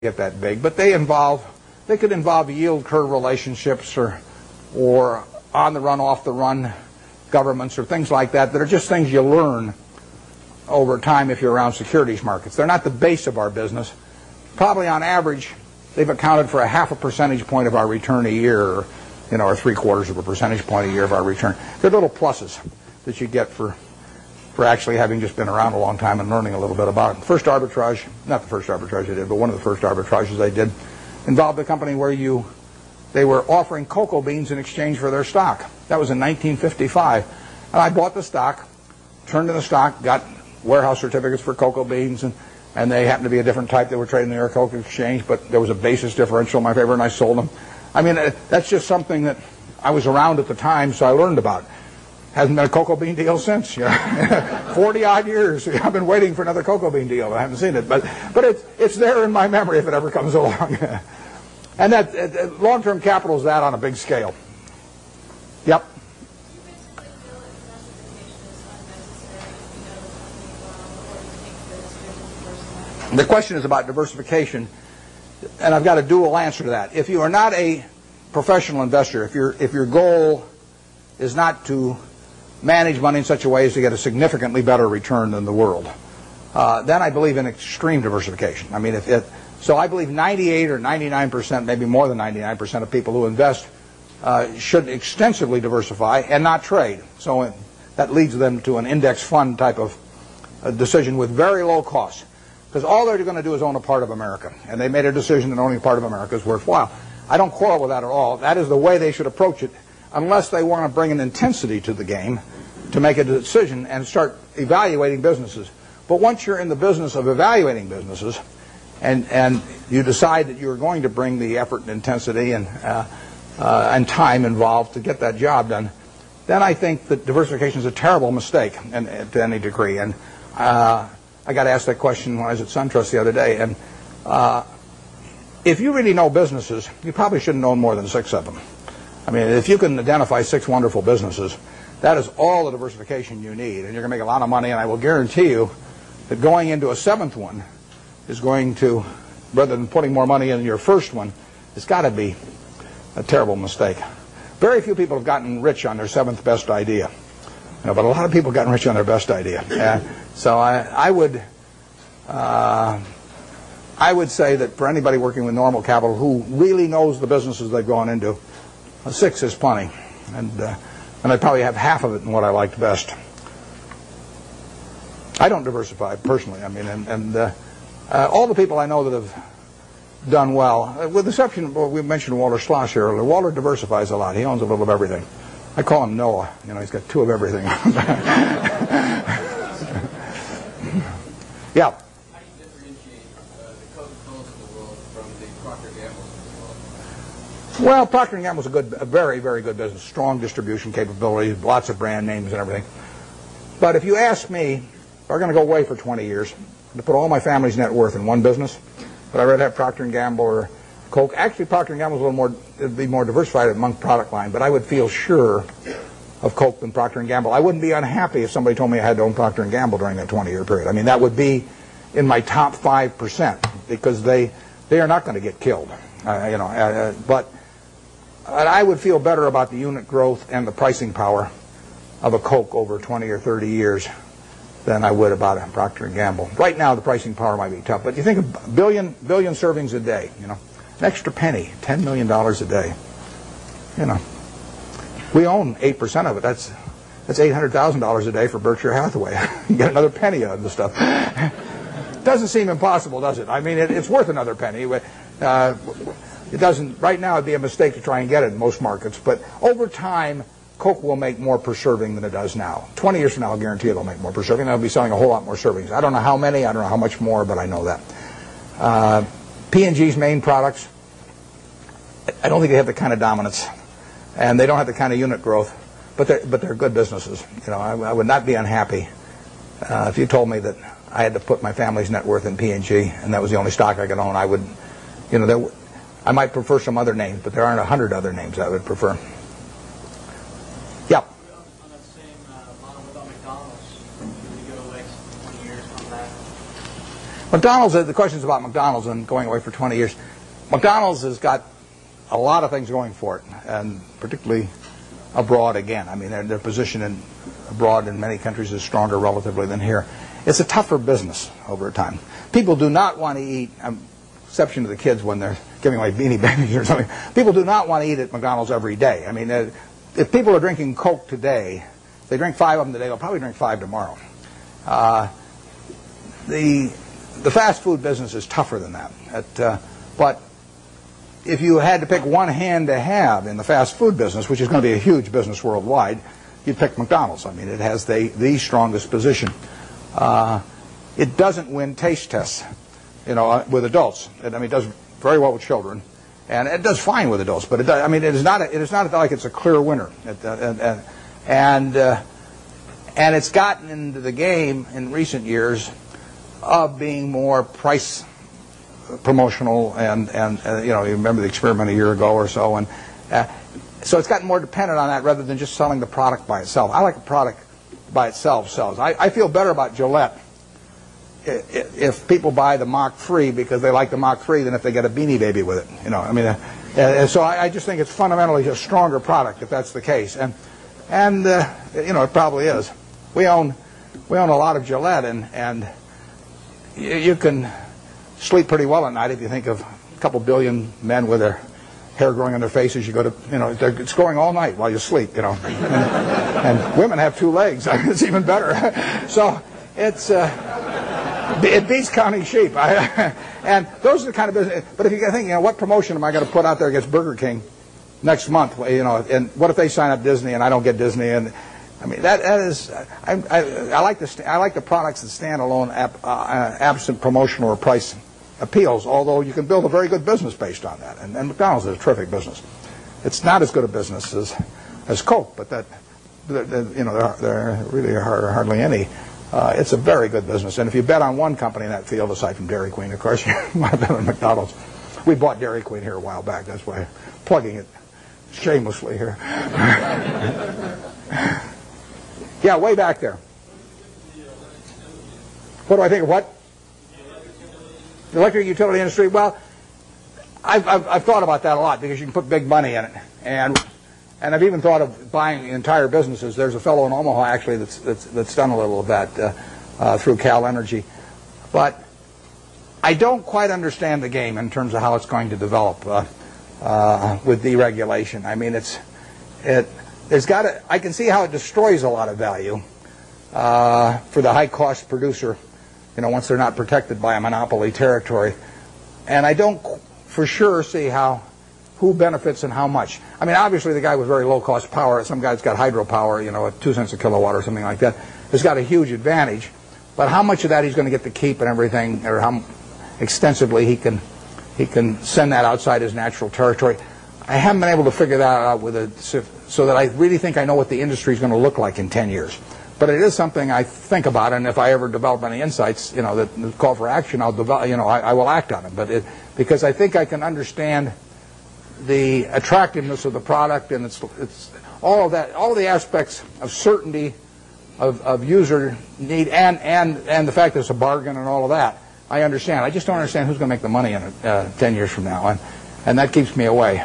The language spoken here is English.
get that big, but they could involve yield curve relationships or on the run, off the run governments or things like that are just things you learn over time if you're around securities markets. They're not the base of our business. Probably on average, they've accounted for a half a percentage point of our return a year, or 3/4 of a percentage point a year of our return. They're little pluses that you get for actually having just been around a long time and learning a little bit about it. First arbitrage, not the first arbitrage I did, but one of the first arbitrages I did, involved a company where they were offering cocoa beans in exchange for their stock. That was in 1955. And I bought the stock, turned in the stock, got warehouse certificates for cocoa beans, and they happened to be a different type. They were trading in the New York Cocoa Exchange, but there was a basis differential in my favor, and I sold them. I mean, that's just something that I was around at the time, so I learned about. Hasn't been a cocoa bean deal since. 40-odd years. I've been waiting for another cocoa bean deal. I haven't seen it, but it's there in my memory if it ever comes along. And that long-term capital is that on a big scale. Yep. The question is about diversification, and I've got a dual answer to that. If you are not a professional investor, if your goal is not to manage money in such a way as to get a significantly better return than the world, then I believe in extreme diversification. I mean, so I believe 98 or 99%, maybe more than 99% of people who invest should extensively diversify and not trade. So that leads them to an index fund type of decision with very low costs. Because all they're going to do is own a part of America. And they made a decision that owning a part of America is worthwhile. I don't quarrel with that at all. That is the way they should approach it, unless they want to bring an intensity to the game to make a decision and start evaluating businesses. But once you're in the business of evaluating businesses and you decide that you're going to bring the effort and intensity and time involved to get that job done, then I think that diversification is a terrible mistake to any degree. And I got asked that question when I was at SunTrust the other day. And if you really know businesses, you probably shouldn't own more than 6 of them. I mean, if you can identify 6 wonderful businesses, that is all the diversification you need, and you're going to make a lot of money. And I will guarantee you that going into a 7th one is going to, rather than putting more money in your first one, it's got to be a terrible mistake. Very few people have gotten rich on their 7th best idea, but a lot of people have gotten rich on their best idea. So I would say that for anybody working with normal capital who really knows the businesses they've gone into, a 6 is plenty, and I probably have half of it in what I liked best. I don't diversify personally. I mean, and all the people I know that have done well, with the exception, we mentioned Walter Schloss here earlier. Walter diversifies a lot. He owns a little of everything. I call him Noah. He's got 2 of everything. Yeah. How do you differentiate the Coca-Colas of the world from the Procter & Gamble's of the world? Well, Procter & Gamble's a very, very good business. Strong distribution capability, lots of brand names and everything. But if you ask me, if I'm going to go away for 20 years, to put all my family's net worth in one business, but I'd rather have Procter & Gamble or Coke. Actually, Procter & Gamble's a little more, it'd be more diversified among product line, but I would feel sure of Coke than Procter & Gamble. I wouldn't be unhappy if somebody told me I had to own Procter & Gamble during that 20-year period. I mean, that would be in my top 5% because they are not going to get killed. But I would feel better about the unit growth and the pricing power of a Coke over 20 or 30 years than I would about a Procter & Gamble. Right now, the pricing power might be tough, but you think of a billion servings a day, an extra penny, $10 million a day, We own 8% of it. That's $800,000 a day for Berkshire Hathaway. You get another penny out of the stuff. Doesn't seem impossible, does it? I mean, it's worth another penny. It doesn't. Right now, it'd be a mistake to try and get it in most markets. But over time, Coke will make more per serving than it does now. 20 years from now, I'll guarantee it'll make more per serving. They'll be selling a whole lot more servings. I don't know how many. I don't know how much more, but I know that. P&G's main products, I don't think they have the kind of dominance. And they don't have the kind of unit growth, but they're good businesses. I would not be unhappy if you told me that I had to put my family's net worth in P&G and that was the only stock I could own. I would, I might prefer some other names, but there aren't 100 other names I would prefer. Yeah. On that same model, what about McDonald's? Should we go like 20 years on that? McDonald's, the question's about McDonald's and going away for 20 years. McDonald's has got a lot of things going for it, and particularly abroad again. I mean, their position abroad in many countries is stronger relatively than here. It's a tougher business over time. People do not want to eat, exception to the kids when they're giving away Beanie Babies or something, people do not want to eat at McDonald's every day. I mean, if people are drinking Coke today, if they drink 5 of them today, they'll probably drink 5 tomorrow. The fast food business is tougher than that. But if you had to pick one hand to have in the fast food business, which is going to be a huge business worldwide, you'd pick McDonald's. I mean, it has the strongest position. It doesn't win taste tests, with adults. It does very well with children, and it does fine with adults. But it is not like it's a clear winner. And it's gotten into the game in recent years of being more price promotional, and you remember the experiment a year ago or so, and so it's gotten more dependent on that rather than just selling the product by itself. I like a product by itself sells. I feel better about Gillette if people buy the Mach 3 because they like the Mach 3 than if they get a Beanie Baby with it. So I just think it's fundamentally a stronger product if that's the case, and it probably is. We own a lot of Gillette, and you can sleep pretty well at night if you think of a couple billion men with their hair growing on their faces. You go to, it's growing all night while you sleep, and women have 2 legs. It's even better. So it beats counting sheep. And those are the kind of business. But if you think, what promotion am I going to put out there against Burger King next month? And what if they sign up Disney and I don't get Disney? And I mean, that is, I like the products that stand alone, absent promotional or price appeals. Although you can build a very good business based on that, and McDonald's is a terrific business. It's not as good a business as Coke, but there really are hardly any. It's a very good business, and if you bet on one company in that field, aside from Dairy Queen, of course, you want to bet on McDonald's. We bought Dairy Queen here a while back. That's why I'm plugging it shamelessly here. Yeah, way back there. What do I think of what? The electric utility industry. Well, I've thought about that a lot because you can put big money in it, and I've even thought of buying entire businesses. There's a fellow in Omaha actually that's done a little of that through Cal Energy, but I don't quite understand the game in terms of how it's going to develop with deregulation. I mean, I can see how it destroys a lot of value for the high-cost producer, once they're not protected by a monopoly territory. And I don't for sure see who benefits and how much. I mean, obviously the guy with very low-cost power, some guy's got hydropower, at 2 cents a kilowatt or something like that, has got a huge advantage. But how much of that he's going to get to keep and everything, or how extensively he can send that outside his natural territory, I haven't been able to figure that out so that I really think I know what the industry is going to look like in 10 years. But it is something I think about, and if I ever develop any insights, that call for action, I'll develop. I will act on it. But because I think I can understand the attractiveness of the product, and it's all of that, all of the aspects of certainty, of user need, and the fact that it's a bargain and all of that. I understand. I just don't understand who's going to make the money in it 10 years from now, and that keeps me away.